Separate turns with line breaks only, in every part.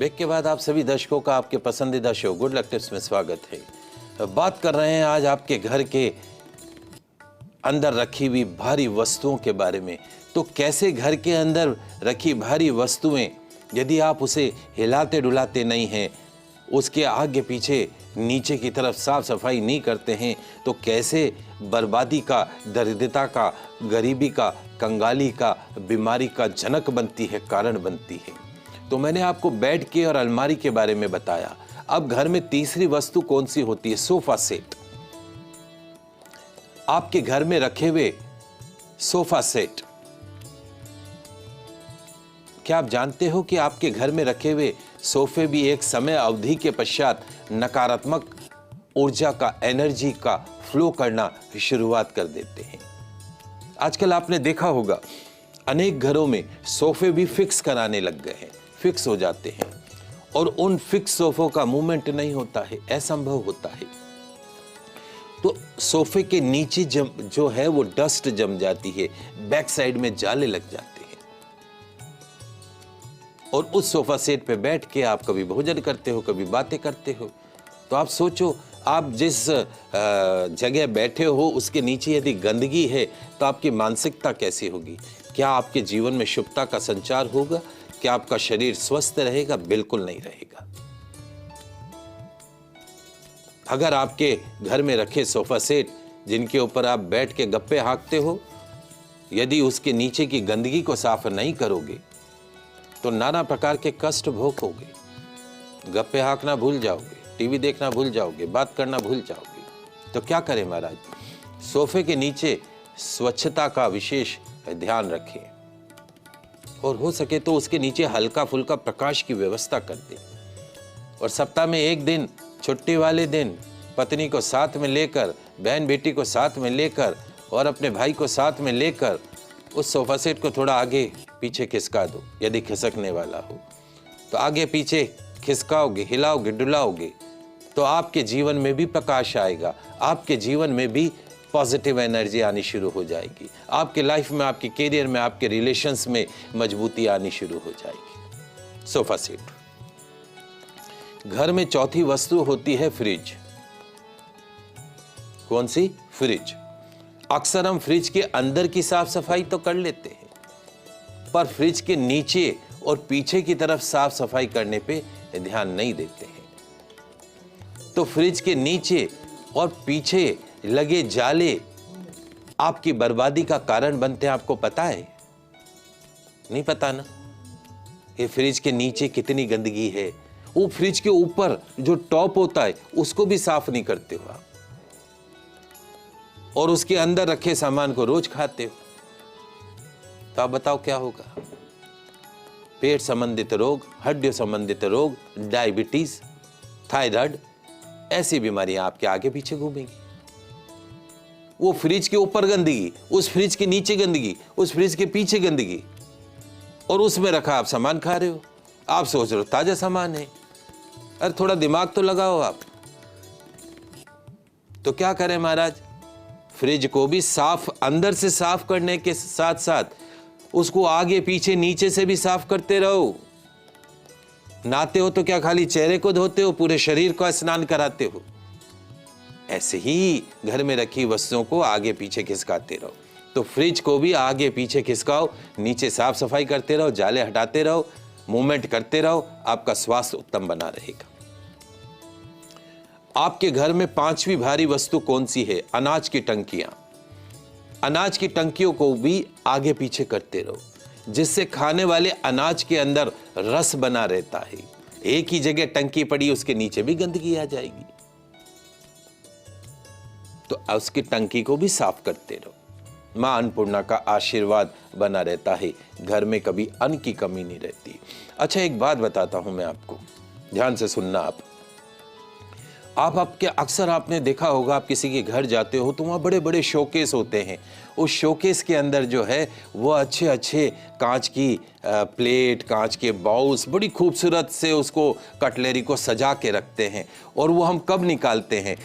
Break के बाद आप सभी दर्शकों का आपके पसंदीदा शो गुड लक टिप्स में स्वागत है। बात कर रहे हैं आज आपके घर के अंदर रखी हुई भारी वस्तुओं के बारे में। तो कैसे घर के अंदर रखी भारी वस्तुएं यदि आप उसे हिलाते डुलाते नहीं हैं, उसके आगे पीछे नीचे की तरफ साफ सफाई नहीं करते हैं, तो कैसे बर्बादी का, दरिद्रता का, गरीबी का, कंगाली का, बीमारी का जनक बनती है, कारण बनती है। तो मैंने आपको बेड के और अलमारी के बारे में बताया। अब घर में तीसरी वस्तु कौन सी होती है? Sofa set. आपके घर में रखे हुए सोफा सेट, क्या आप जानते हो कि आपके घर में रखे हुए सोफे भी एक समय अवधि के पश्चात नकारात्मक ऊर्जा का, एनर्जी का फ्लो करना शुरुआत कर देते हैं। आजकल आपने देखा होगा अनेक घरों में सोफे भी फिक्स कराने लग गए हैं, फिक्स हो जाते हैं और उन फिक्स सोफों का मूवमेंट नहीं होता है, असंभव होता है। तो सोफे के नीचे जो है वो डस्ट जम जाती है, बैक साइड में जाले लग जाते हैं और उस सोफा सेट पे बैठ के आप कभी भोजन करते हो, कभी बातें करते हो। तो आप सोचो, आप जिस जगह बैठे हो उसके नीचे यदि गंदगी है तो आपकी मानसिकता कैसी होगी? क्या आपके जीवन में शुभता का संचार होगा? क्या आपका शरीर स्वस्थ रहेगा? बिल्कुल नहीं रहेगा। अगर आपके घर में रखे सोफा सेट जिनके ऊपर आप बैठ के गप्पे हाँकते हो, यदि उसके नीचे की गंदगी को साफ नहीं करोगे तो नाना प्रकार के कष्ट भोगोगे। गप्पे हाँकना भूल जाओगे, टीवी देखना भूल जाओगे, बात करना भूल जाओगे। तो क्या करें महाराज? सोफे के नीचे स्वच्छता का विशेष ध्यान रखें और हो सके तो उसके नीचे हल्का फुल्का प्रकाश की व्यवस्था कर दें। और सप्ताह में एक दिन, छुट्टी वाले दिन, पत्नी को साथ में लेकर, बहन बेटी को साथ में लेकर और अपने भाई को साथ में लेकर उस सोफा सेट को थोड़ा आगे पीछे खिसका दो। यदि खिसकने वाला हो तो आगे पीछे खिसकाओगे, हिलाओगे, डुलाओगे तो आपके जीवन में भी प्रकाश आएगा, आपके जीवन में भी पॉजिटिव एनर्जी आनी शुरू हो जाएगी, आपके लाइफ में, आपके करियर में, आपके रिलेशंस में मजबूती आनी शुरू हो जाएगी। Sofa set. घर में चौथी वस्तु होती है फ्रिज। कौन सी? फ्रिज। अक्सर हम फ्रिज के अंदर की साफ सफाई तो कर लेते हैं, पर फ्रिज के नीचे और पीछे की तरफ साफ सफाई करने पे ध्यान नहीं देते हैं। तो फ्रिज के नीचे और पीछे लगे जाले आपकी बर्बादी का कारण बनते हैं। आपको पता है? नहीं पता ना? ये फ्रिज के नीचे कितनी गंदगी है। वो फ्रिज के ऊपर जो टॉप होता है उसको भी साफ नहीं करते हो आप, और उसके अंदर रखे सामान को रोज खाते हो। तो आप बताओ क्या होगा? पेट संबंधित रोग, हड्डियों संबंधित रोग, डायबिटीज, थायराइड, ऐसी बीमारियां आपके आगे पीछे घूमेंगी। वो फ्रिज के ऊपर गंदगी, उस फ्रिज के नीचे गंदगी, उस फ्रिज के पीछे गंदगी, और उसमें रखा आप सामान खा रहे हो। आप सोच रहे हो ताजा सामान है। अरे थोड़ा दिमाग तो लगाओ आप। तो क्या करें महाराज? फ्रिज को भी साफ, अंदर से साफ करने के साथ साथ उसको आगे पीछे नीचे से भी साफ करते रहो। नहाते हो तो क्या खाली चेहरे को धोते हो? पूरे शरीर को स्नान कराते हो। ऐसे ही घर में रखी वस्तुओं को आगे पीछे खिसकाते रहो। तो फ्रिज को भी आगे पीछे खिसकाओ, नीचे साफ सफाई करते रहो, जाले हटाते रहो, मूवमेंट करते रहो, आपका स्वास्थ्य उत्तम बना रहेगा। आपके घर में पांचवी भारी वस्तु कौन सी है? अनाज की टंकियां। अनाज की टंकियों को भी आगे पीछे करते रहो, जिससे खाने वाले अनाज के अंदर रस बना रहता है। एक ही जगह टंकी पड़ी, उसके नीचे भी गंदगी आ जाएगी। तो उसकी टंकी को भी साफ करते रहो। मां अन्नपूर्णा का आशीर्वाद बना रहता है, घर में कभी अन्न की कमी नहीं रहती। अच्छा, एक बात बताता हूं मैं आपको, ध्यान से सुनना आप। आपके अक्सर आपने देखा होगा, आप किसी के घर जाते हो तो वहाँ बड़े बड़े शोकेस होते हैं। उस शोकेस के अंदर जो है वो अच्छे अच्छे कांच की प्लेट, कांच के बाउल्स बड़ी खूबसूरत से उसको कटलरी को सजा के रखते हैं। और वो हम कब निकालते हैं?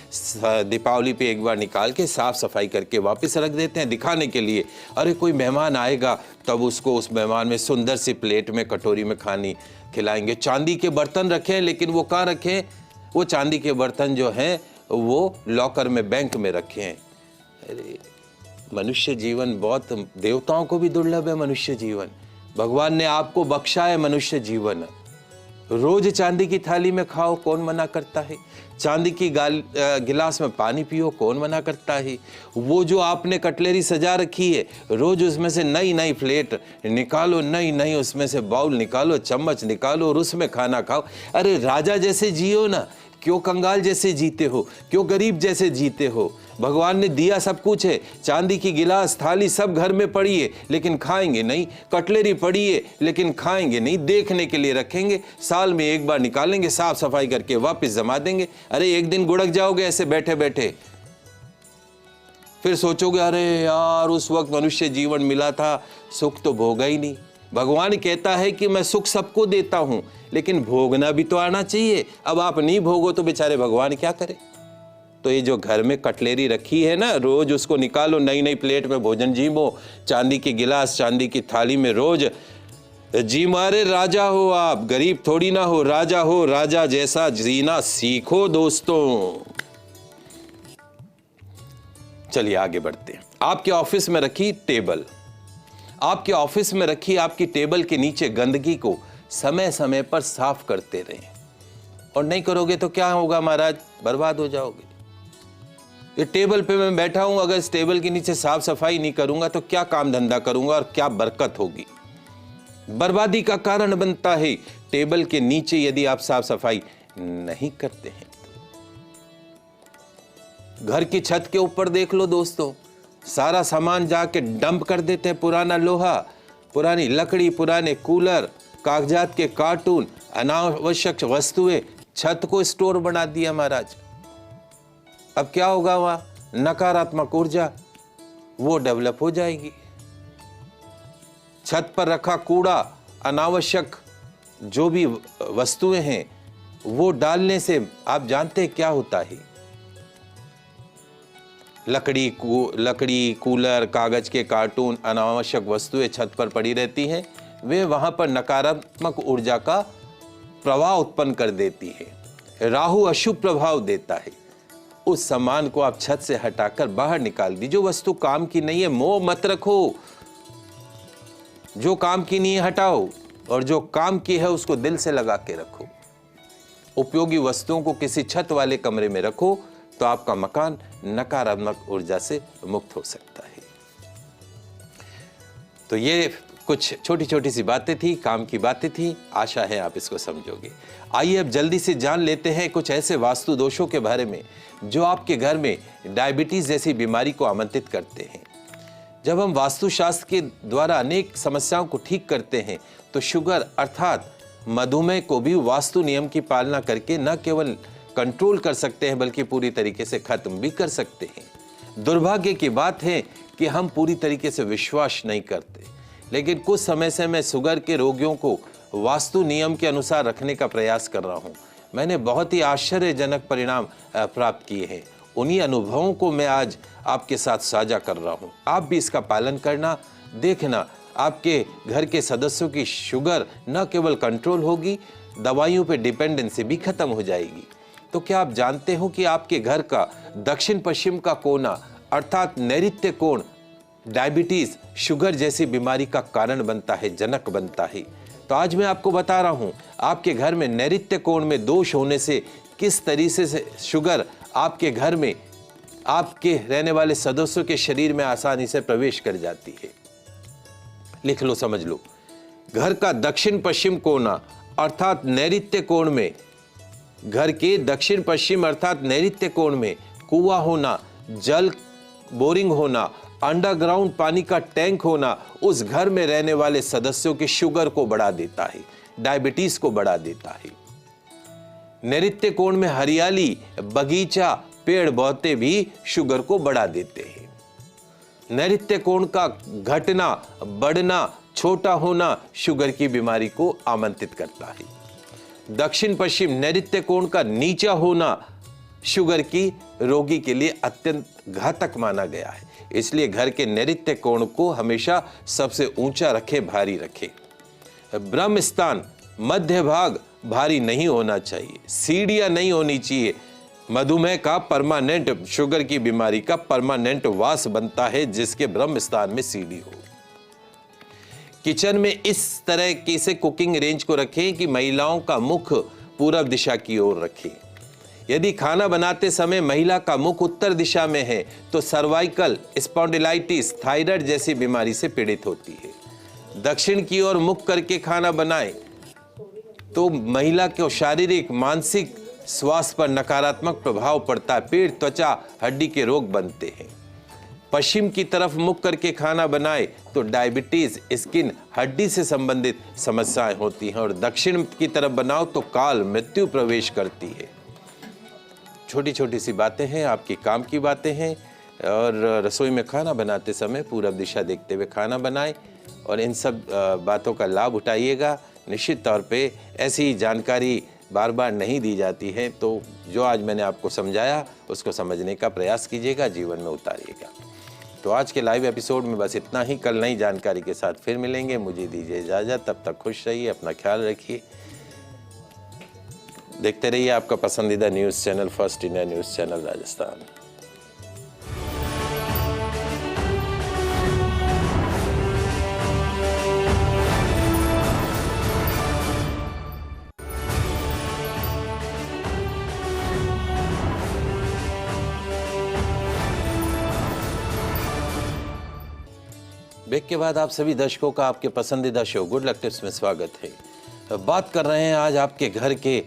दीपावली पे एक बार निकाल के साफ़ सफाई करके वापस रख देते हैं, दिखाने के लिए। अरे कोई मेहमान आएगा तब उसको, उस मेहमान में सुंदर सी प्लेट में, कटोरी में खानी खिलाएंगे। चांदी के बर्तन रखें, लेकिन वो कहाँ रखें? वो चांदी के बर्तन जो हैं वो लॉकर में, बैंक में रखे हैं। अरे मनुष्य जीवन बहुत, देवताओं को भी दुर्लभ है मनुष्य जीवन। भगवान ने आपको बख्शा है मनुष्य जीवन। रोज चांदी की थाली में खाओ, कौन मना करता है? चांदी की गिलास में पानी पियो, कौन मना करता है? वो जो आपने कटलरी सजा रखी है, रोज उसमें से नई नई प्लेट निकालो, नई नई उसमें से बाउल निकालो, चम्मच निकालो और उसमें खाना खाओ। अरे राजा जैसे जियो ना, क्यों कंगाल जैसे जीते हो? क्यों गरीब जैसे जीते हो? भगवान ने दिया सब कुछ है, चांदी की गिलास, थाली सब घर में पड़ी है, लेकिन खाएंगे नहीं। कटलरी पड़ी है, लेकिन खाएंगे नहीं, देखने के लिए रखेंगे। साल में एक बार निकालेंगे, साफ सफाई करके वापस जमा देंगे। अरे एक दिन गुड़क जाओगे ऐसे बैठे बैठे, फिर सोचोगे अरे यार उस वक्त मनुष्य जीवन मिला था, सुख तो भोगा ही नहीं। भगवान कहता है कि मैं सुख सबको देता हूं, लेकिन भोगना भी तो आना चाहिए। अब आप नहीं भोगो तो बेचारे भगवान क्या करे? तो ये जो घर में कटलेरी रखी है ना, रोज उसको निकालो, नई नई प्लेट में भोजन जीमो, चांदी की गिलास, चांदी की थाली में रोज जी मारे। राजा हो आप, गरीब थोड़ी ना हो, राजा हो। राजा जैसा जीना सीखो दोस्तों। चलिए आगे बढ़ते हैं। आपके ऑफिस में रखी टेबल, आपके ऑफिस में रखी आपकी टेबल के नीचे गंदगी को समय समय पर साफ करते रहें। और नहीं करोगे तो क्या होगा महाराज? बर्बाद हो जाओगे। ये टेबल पे मैं बैठा हूं, अगर इस टेबल के नीचे साफ सफाई नहीं करूंगा तो क्या काम धंधा करूंगा और क्या बरकत होगी? बर्बादी का कारण बनता है। टेबल के नीचे यदि आप साफ सफाई नहीं करते हैं, घर की छत के ऊपर देख लो दोस्तों, सारा सामान जाके डंप कर देते हैं। पुराना लोहा, पुरानी लकड़ी, पुराने कूलर, कागजात के कार्टून, अनावश्यक वस्तुएं छत को स्टोर बना दिया महाराज। अब क्या होगा? वहां नकारात्मक ऊर्जा वो डेवलप हो जाएगी। छत पर रखा कूड़ा, अनावश्यक जो भी वस्तुएं हैं वो डालने से आप जानते हैं क्या होता है? लकड़ी, कूलर, कागज के कार्टून, अनावश्यक वस्तुएं छत पर पड़ी रहती हैं। वे वहां पर नकारात्मक ऊर्जा का प्रवाह उत्पन्न कर देती है। राहु अशुभ प्रभाव देता है। उस सामान को आप छत से हटाकर बाहर निकाल दीजिए। जो वस्तु काम की नहीं है मोह मत रखो, जो काम की नहीं है हटाओ, और जो काम की है उसको दिल से लगा के रखो। उपयोगी वस्तुओं को किसी छत वाले कमरे में रखो तो आपका मकान नकारात्मक ऊर्जा से मुक्त हो सकता है। तो ये कुछ छोटी छोटी सी बातें थी, काम की बातें थी। आशा है आप इसको समझोगे। आइए अब जल्दी से जान लेते हैं कुछ ऐसे वास्तु दोषों के बारे में जो आपके घर में डायबिटीज जैसी बीमारी को आमंत्रित करते हैं। जब हम वास्तुशास्त्र के द्वारा अनेक समस्याओं को ठीक करते हैं तो शुगर अर्थात मधुमेह को भी वास्तु नियम की पालना करके न केवल कंट्रोल कर सकते हैं बल्कि पूरी तरीके से खत्म भी कर सकते हैं। दुर्भाग्य की बात है कि हम पूरी तरीके से विश्वास नहीं करते, लेकिन कुछ समय से मैं शुगर के रोगियों को वास्तु नियम के अनुसार रखने का प्रयास कर रहा हूं। मैंने बहुत ही आश्चर्यजनक परिणाम प्राप्त किए हैं। उन्हीं अनुभवों को मैं आज आपके साथ साझा कर रहा हूं। आप भी इसका पालन करना, देखना आपके घर के सदस्यों की शुगर न केवल कंट्रोल होगी, दवाइयों पे डिपेंडेंसी भी खत्म हो जाएगी। तो क्या आप जानते हो कि आपके घर का दक्षिण पश्चिम का कोना अर्थात नैऋत्य कोण डायबिटीज, शुगर जैसी बीमारी का कारण बनता है, जनक बनता है। तो आज मैं आपको बता रहा हूं आपके घर में नैऋत्य कोण में दोष होने से किस तरीके से शुगर आपके घर में, आपके रहने वाले सदस्यों के शरीर में आसानी से प्रवेश कर जाती है। लिख लो, समझ लो। घर का दक्षिण पश्चिम कोना अर्थात नैऋत्य कोण में, घर के दक्षिण पश्चिम अर्थात नैऋत्य कोण में कुआं होना, जल बोरिंग होना, अंडरग्राउंड पानी का टैंक होना उस घर में रहने वाले सदस्यों की शुगर को बढ़ा देता है, डायबिटीज को बढ़ा देता है। नैऋत्य कोण में हरियाली, बगीचा, पेड़ पौधे भी शुगर को बढ़ा देते हैं। नैऋत्य कोण का घटना, बढ़ना, छोटा होना शुगर की बीमारी को आमंत्रित करता है। दक्षिण पश्चिम नैऋत्य कोण का नीचा होना शुगर की रोगी के लिए अत्यंत घातक माना गया है। इसलिए घर के नैऋत्य कोण को हमेशा सबसे ऊंचा रखें, भारी रखें। ब्रह्म स्थान, मध्य भाग भारी नहीं होना चाहिए, सीढ़ियां नहीं होनी चाहिए। मधुमेह का परमानेंट, शुगर की बीमारी का परमानेंट वास बनता है जिसके ब्रह्म स्थान में सीढ़ी हो। किचन में इस तरह की से कुकिंग रेंज को रखें कि महिलाओं का मुख पूरब दिशा की ओर रखें। यदि खाना बनाते समय महिला का मुख उत्तर दिशा में है तो सर्वाइकल स्पॉन्डिलाइटिस, थायराइड जैसी बीमारी से पीड़ित होती है। दक्षिण की ओर मुख करके खाना बनाएं तो महिला के शारीरिक, मानसिक स्वास्थ्य पर नकारात्मक प्रभाव पड़ता है। पेट, त्वचा, हड्डी के रोग बनते हैं। पश्चिम की तरफ मुख करके खाना बनाए तो डायबिटीज, स्किन, हड्डी से संबंधित समस्याएं होती हैं। और दक्षिण की तरफ बनाओ तो काल, मृत्यु प्रवेश करती है। छोटी छोटी सी बातें हैं, आपकी काम की बातें हैं। और रसोई में खाना बनाते समय पूरब दिशा देखते हुए खाना बनाएं और इन सब बातों का लाभ उठाइएगा। निश्चित तौर पे ऐसी जानकारी बार बार नहीं दी जाती है, तो जो आज मैंने आपको समझाया उसको समझने का प्रयास कीजिएगा, जीवन में उतारिएगा। तो आज के लाइव एपिसोड में बस इतना ही। कल नई जानकारी के साथ फिर मिलेंगे। मुझे दीजिए इजाज़त, तब तक खुश रहिए, अपना ख्याल रखिए। देखते रहिए आपका पसंदीदा news channel, First India news channel Rajasthan. Break के बाद आप सभी दर्शकों का आपके पसंदीदा शो गुड लक टिप्स में स्वागत है। बात कर रहे हैं आज आपके घर के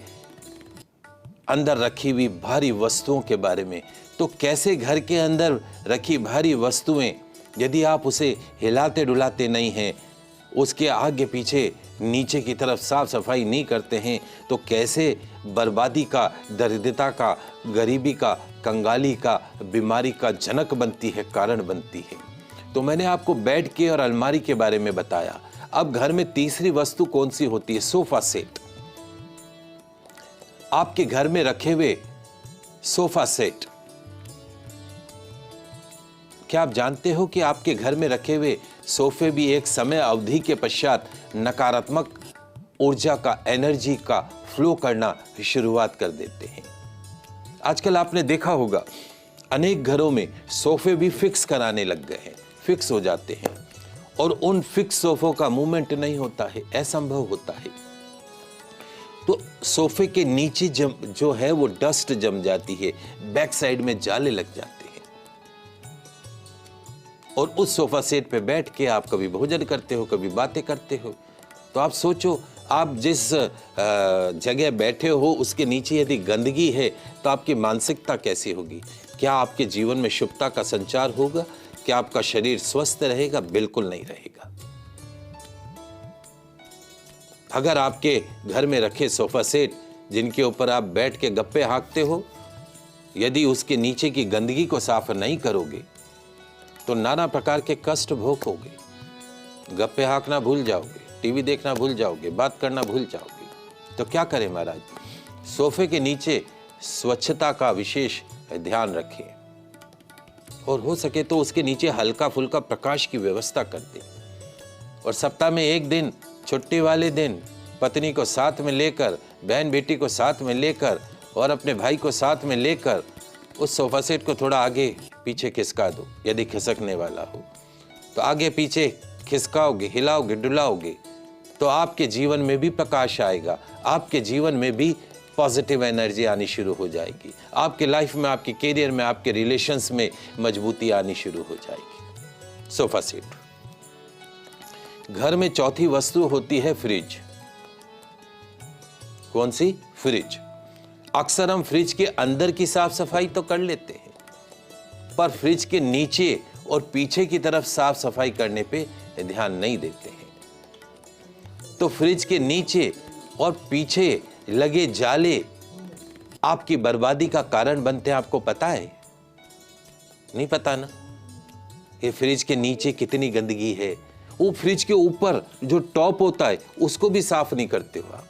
अंदर रखी हुई भारी वस्तुओं के बारे में। तो कैसे घर के अंदर रखी भारी वस्तुएं, यदि आप उसे हिलाते डुलाते नहीं हैं, उसके आगे पीछे नीचे की तरफ साफ सफाई नहीं करते हैं, तो कैसे बर्बादी का, दरिद्रता का, गरीबी का, कंगाली का, बीमारी का जनक बनती है, कारण बनती है। तो मैंने आपको बेड के और अलमारी के बारे में बताया। अब घर में तीसरी वस्तु कौन सी होती है? Sofa set. आपके घर में रखे हुए सोफा सेट, क्या आप जानते हो कि आपके घर में रखे हुए सोफे भी एक समय अवधि के पश्चात नकारात्मक ऊर्जा का, एनर्जी का फ्लो करना शुरुआत कर देते हैं। आजकल आपने देखा होगा अनेक घरों में सोफे भी फिक्स कराने लग गए हैं, फिक्स हो जाते हैं और उन फिक्स सोफों का मूवमेंट नहीं होता है, असंभव होता है। तो सोफे के नीचे जो है वो डस्ट जम जाती है, बैक साइड में जाले लग जाते हैं और उस सोफा सेट पे बैठ के आप कभी भोजन करते हो, कभी बातें करते हो। तो आप सोचो, आप जिस जगह बैठे हो उसके नीचे यदि गंदगी है तो आपकी मानसिकता कैसी होगी? क्या आपके जीवन में शुभता का संचार होगा? क्या आपका शरीर स्वस्थ रहेगा? बिल्कुल नहीं रहेगा। अगर आपके घर में रखे सोफा सेट जिनके ऊपर आप बैठ के गप्पे हाँकते हो, यदि उसके नीचे की गंदगी को साफ नहीं करोगे तो नाना प्रकार के कष्ट भोगोगे। गप्पे हाँकना भूल जाओगे, टीवी देखना भूल जाओगे, बात करना भूल जाओगे। तो क्या करें महाराज? सोफे के नीचे स्वच्छता का विशेष ध्यान रखें और हो सके तो उसके नीचे हल्का फुल्का प्रकाश की व्यवस्था कर दें। और सप्ताह में एक दिन, छुट्टी वाले दिन, पत्नी को साथ में लेकर, बहन बेटी को साथ में लेकर और अपने भाई को साथ में लेकर उस सोफा सेट को थोड़ा आगे पीछे खिसका दो। यदि खिसकने वाला हो तो आगे पीछे खिसकाओगे, हिलाओगे, डुलाओगे तो आपके जीवन में भी प्रकाश आएगा, आपके जीवन में भी पॉजिटिव एनर्जी आनी शुरू हो जाएगी, आपके लाइफ में, आपके करियर में, आपके रिलेशंस में मजबूती आनी शुरू हो जाएगी। Sofa set. घर में चौथी वस्तु होती है फ्रिज। कौन सी? फ्रिज। अक्सर हम फ्रिज के अंदर की साफ सफाई तो कर लेते हैं, पर फ्रिज के नीचे और पीछे की तरफ साफ सफाई करने पे ध्यान नहीं देते हैं। तो फ्रिज के नीचे और पीछे लगे जाले आपकी बर्बादी का कारण बनते हैं, आपको पता है? नहीं पता ना? ये फ्रिज के नीचे कितनी गंदगी है, वो फ्रिज के ऊपर जो टॉप होता है उसको भी साफ नहीं करते हो आप,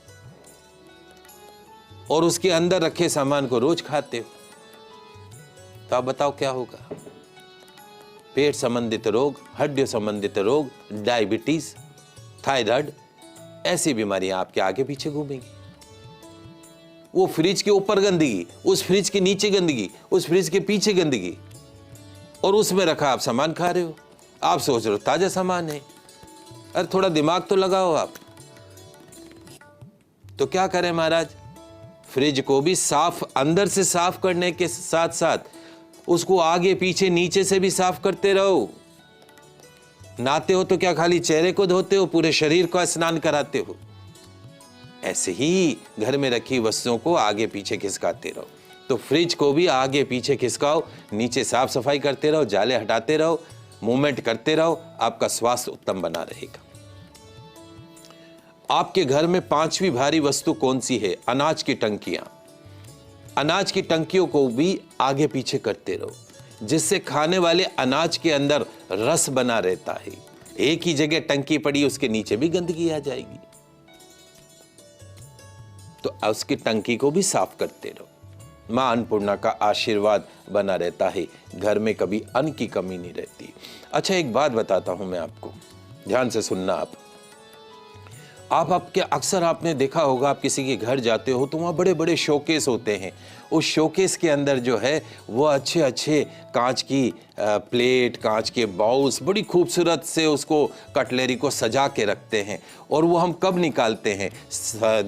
और उसके अंदर रखे सामान को रोज खाते हो, तो आप बताओ क्या होगा? पेट संबंधित रोग, हड्डी संबंधित रोग, डायबिटीज, थायराइड, ऐसी बीमारियां आपके आगे पीछे घूमेंगी। वो फ्रिज के ऊपर गंदगी, उस फ्रिज के नीचे गंदगी, उस फ्रिज के पीछे गंदगी, और उसमें रखा आप सामान खा रहे हो। आप सोच रहे हो ताजा सामान है। अरे थोड़ा दिमाग तो लगाओ आप। तो क्या करें महाराज? फ्रिज को भी साफ, अंदर से साफ करने के साथ साथ उसको आगे पीछे नीचे से भी साफ करते रहो। नहाते हो तो क्या खाली चेहरे को धोते हो, पूरे शरीर को स्नान कराते हो? ऐसे ही घर में रखी वस्तुओं को आगे पीछे खिसकाते रहो। तो फ्रिज को भी आगे पीछे खिसकाओ, नीचे साफ सफाई करते रहो, जाले हटाते रहो, मूवमेंट करते रहो, आपका स्वास्थ्य उत्तम बना रहेगा। आपके घर में पांचवी भारी वस्तु कौन सी है? अनाज की टंकियां। अनाज की टंकियों को भी आगे पीछे करते रहो, जिससे खाने वाले अनाज के अंदर रस बना रहता है। एक ही जगह टंकी पड़ी, उसके नीचे भी गंदगी आ जाएगी, तो उसकी टंकी को भी साफ करते रहो। मां अन्नपूर्णा का आशीर्वाद बना रहता है, घर में कभी अन्न की कमी नहीं रहती। अच्छा, एक बात बताता हूं मैं आपको, ध्यान से सुनना आप। आपके अक्सर आपने देखा होगा, आप किसी के घर जाते हो तो वहाँ बड़े बड़े शोकेस होते हैं। उस शोकेस के अंदर जो है वो अच्छे अच्छे कांच की प्लेट, कांच के बाउल्स, बड़ी खूबसूरत से उसको कटलरी को सजा के रखते हैं। और वो हम कब निकालते हैं?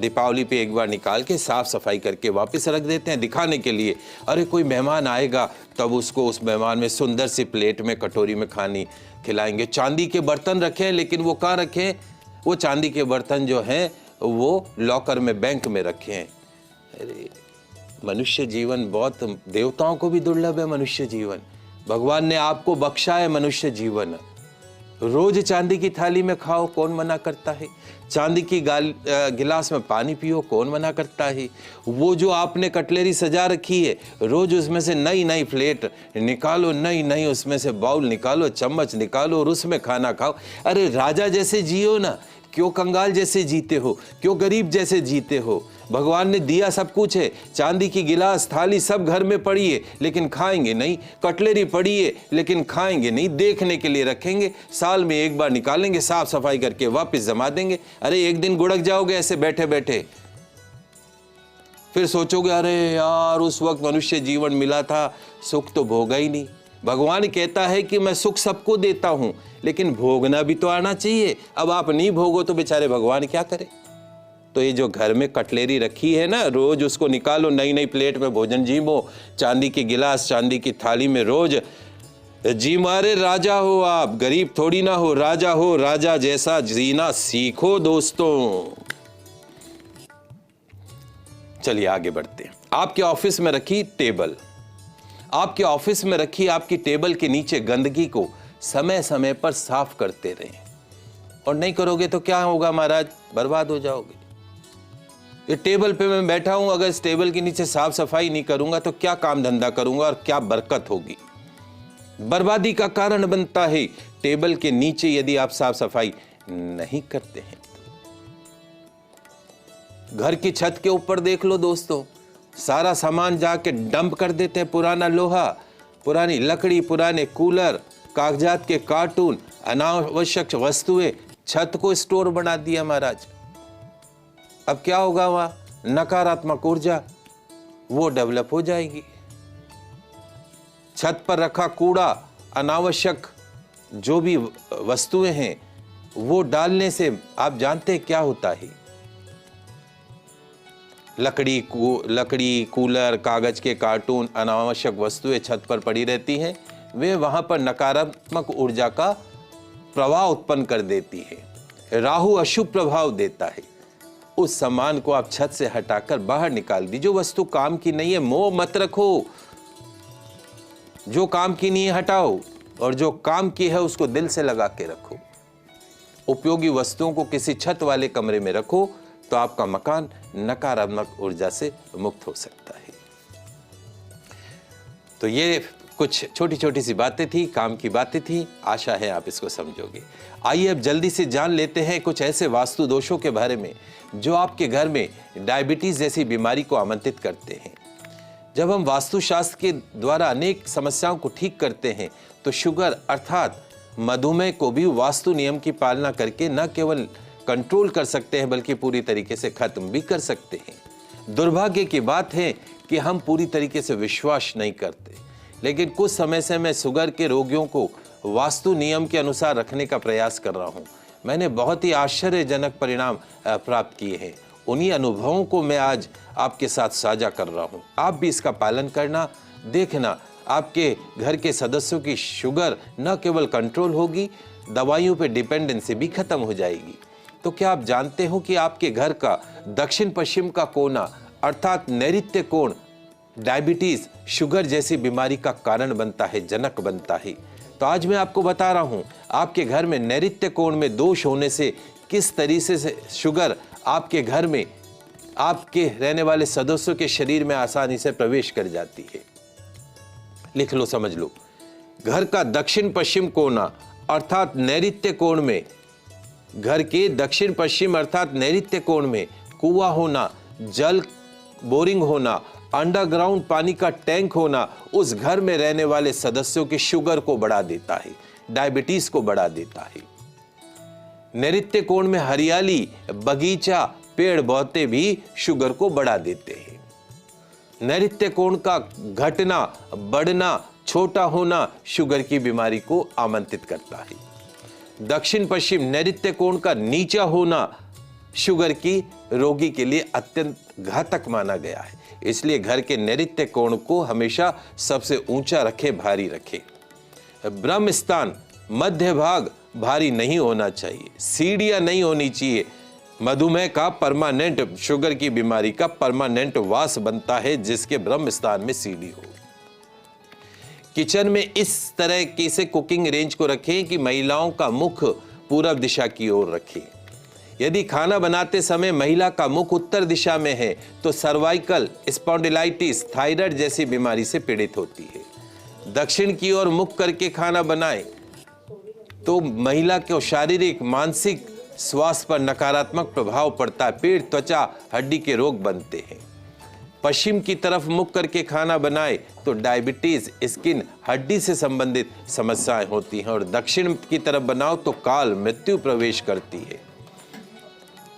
दीपावली पे एक बार निकाल के साफ सफाई करके वापस रख देते हैं, दिखाने के लिए। अरे कोई मेहमान आएगा तब उसको, उस मेहमान में सुंदर सी प्लेट में, कटोरी में खानी खिलाएंगे। चांदी के बर्तन रखे हैं, लेकिन वो कहाँ रखे हैं? वो चांदी के बर्तन जो हैं वो लॉकर में, बैंक में रखे हैं। अरे मनुष्य जीवन बहुत, देवताओं को भी दुर्लभ है मनुष्य जीवन। भगवान ने आपको बख्शा है मनुष्य जीवन। रोज चांदी की थाली में खाओ, कौन मना करता है? चांदी की गिलास में पानी पियो, कौन मना करता है? वो जो आपने कटलेरी सजा रखी है, रोज उसमें से नई नई प्लेट निकालो, नई नई उसमें से बाउल निकालो, चम्मच निकालो और उसमें खाना खाओ। अरे राजा जैसे जियो ना, क्यों कंगाल जैसे जीते हो? क्यों गरीब जैसे जीते हो? भगवान ने दिया सब कुछ है, चांदी की गिलास, थाली सब घर में पड़ी है, लेकिन खाएंगे नहीं। कटलेरी पड़ी है, लेकिन खाएंगे नहीं, देखने के लिए रखेंगे, साल में एक बार निकालेंगे, साफ सफाई करके वापस जमा देंगे। अरे एक दिन गुड़क जाओगे ऐसे बैठे बैठे, फिर सोचोगे अरे यार उस वक्त मनुष्य जीवन मिला था, सुख तो भोगा ही नहीं। भगवान कहता है कि मैं सुख सबको देता हूं, लेकिन भोगना भी तो आना चाहिए। अब आप नहीं भोगो तो बेचारे भगवान क्या करे? तो ये जो घर में कटलेरी रखी है ना, रोज उसको निकालो, नई नई प्लेट में भोजन जीमो, चांदी की गिलास, चांदी की थाली में रोज जी मारे। राजा हो आप, गरीब थोड़ी ना हो, राजा हो। राजा जैसा जीना सीखो दोस्तों। चलिए आगे बढ़ते हैं। आपके ऑफिस में रखी टेबल, आपके ऑफिस में रखी आपकी टेबल के नीचे गंदगी को समय समय पर साफ करते रहें। और नहीं करोगे तो क्या होगा महाराज? बर्बाद हो जाओगे। ये टेबल पे मैं बैठा हूं, अगर इस टेबल के नीचे साफ सफाई नहीं करूंगा तो क्या काम धंधा करूंगा और क्या बरकत होगी? बर्बादी का कारण बनता है टेबल के नीचे यदि आप साफ सफाई नहीं करते हैं। घर की छत के ऊपर देख लो दोस्तों, सारा सामान जाके डंप कर देते हैं। पुराना लोहा, पुरानी लकड़ी, पुराने कूलर, कागजात के कार्टून, अनावश्यक वस्तुएं छत को स्टोर बना दिया महाराज। अब क्या होगा? वहां नकारात्मक ऊर्जा वो डेवलप हो जाएगी। छत पर रखा कूड़ा, अनावश्यक जो भी वस्तुएं हैं वो डालने से आप जानते हैं क्या होता है? लकड़ी, कूलर, कागज के कार्टून, अनावश्यक वस्तुएं छत पर पड़ी रहती हैं, वे वहां पर नकारात्मक ऊर्जा का प्रवाह उत्पन्न कर देती है। राहु अशुभ प्रभाव देता है। उस सामान को आप छत से हटाकर बाहर निकाल दीजिए। जो वस्तु काम की नहीं है मोह मत रखो, जो काम की नहीं है हटाओ, और जो काम की है उसको दिल से लगा के रखो। उपयोगी वस्तुओं को किसी छत वाले कमरे में रखो तो आपका मकान नकारात्मक ऊर्जा से मुक्त हो सकता है। तो ये कुछ छोटी छोटी सी बातें थी, काम की बातें थी, आशा है आप इसको समझोगे। आइए अब जल्दी से जान लेते हैं कुछ ऐसे वास्तु दोषों के बारे में जो आपके घर में डायबिटीज जैसी बीमारी को आमंत्रित करते हैं। जब हम वास्तुशास्त्र के द्वारा अनेक समस्याओं को ठीक करते हैं तो शुगर अर्थात मधुमेह को भी वास्तु नियम की पालना करके न केवल कंट्रोल कर सकते हैं बल्कि पूरी तरीके से खत्म भी कर सकते हैं। दुर्भाग्य की बात है कि हम पूरी तरीके से विश्वास नहीं करते, लेकिन कुछ समय से मैं शुगर के रोगियों को वास्तु नियम के अनुसार रखने का प्रयास कर रहा हूं। मैंने बहुत ही आश्चर्यजनक परिणाम प्राप्त किए हैं। उन्हीं अनुभवों को मैं आज आपके साथ साझा कर रहा हूं। आप भी इसका पालन करना, देखना आपके घर के सदस्यों की शुगर न केवल कंट्रोल होगी, दवाइयों पर डिपेंडेंसी भी खत्म हो जाएगी। तो क्या आप जानते हो कि आपके घर का दक्षिण पश्चिम का कोना अर्थात नैऋत्य कोण डायबिटीज, शुगर जैसी बीमारी का कारण बनता है, जनक बनता है। तो आज मैं आपको बता रहा हूं आपके घर में नैऋत्य कोण में दोष होने से किस तरीके से शुगर आपके घर में आपके रहने वाले सदस्यों के शरीर में आसानी से प्रवेश कर जाती है। लिख लो, समझ लो। घर का दक्षिण पश्चिम कोना अर्थात नैऋत्य कोण में, घर के दक्षिण पश्चिम अर्थात नैऋत्य कोण में कुआं होना, जल बोरिंग होना, अंडरग्राउंड पानी का टैंक होना उस घर में रहने वाले सदस्यों की शुगर को बढ़ा देता है, डायबिटीज को बढ़ा देता है। नैऋत्य कोण में हरियाली, बगीचा, पेड़ पौधे भी शुगर को बढ़ा देते हैं। नैऋत्य कोण का घटना, बढ़ना, छोटा होना शुगर की बीमारी को आमंत्रित करता है। दक्षिण पश्चिम नैऋत्य कोण का नीचा होना शुगर की रोगी के लिए अत्यंत घातक माना गया है। इसलिए घर के नैऋत्य कोण को हमेशा सबसे ऊंचा रखे, भारी रखे। ब्रह्म स्थान, मध्य भाग भारी नहीं होना चाहिए, सीढ़ियां नहीं होनी चाहिए। मधुमेह का परमानेंट, शुगर की बीमारी का परमानेंट वास बनता है जिसके ब्रह्म स्थान में सीढ़ी हो। किचन में इस तरह की से कुकिंग रेंज को रखें कि महिलाओं का मुख पूरब दिशा की ओर रखें। यदि खाना बनाते समय महिला का मुख उत्तर दिशा में है तो सर्वाइकल स्पॉन्डिलाइटिस, थायराइड जैसी बीमारी से पीड़ित होती है। दक्षिण की ओर मुख करके खाना बनाएं तो महिला को शारीरिक, मानसिक स्वास्थ्य पर नकारात्मक प्रभाव पड़ता है। पेट, त्वचा, हड्डी के रोग बनते हैं। पश्चिम की तरफ मुख करके खाना बनाए तो डायबिटीज, स्किन, हड्डी से संबंधित समस्याएं होती हैं, और दक्षिण की तरफ बनाओ तो काल, मृत्यु प्रवेश करती है।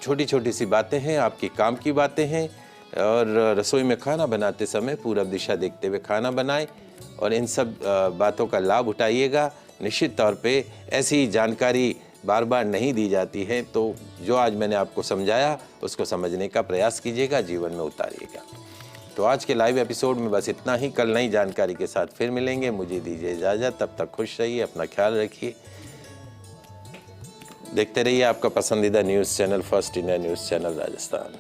छोटी छोटी सी बातें हैं, आपकी काम की बातें हैं। और रसोई में खाना बनाते समय पूरब दिशा देखते हुए खाना बनाएं और इन सब बातों का लाभ उठाइएगा। निश्चित तौर पे ऐसी जानकारी बार बार नहीं दी जाती है, तो जो आज मैंने आपको समझाया उसको समझने का प्रयास कीजिएगा, जीवन में उतारिएगा। तो आज के लाइव एपिसोड में बस इतना ही। कल नई जानकारी के साथ फिर मिलेंगे। मुझे दीजिए इजाज़त, तब तक खुश रहिए, अपना ख्याल रखिए। देखते रहिए आपका पसंदीदा news channel First India news channel Rajasthan.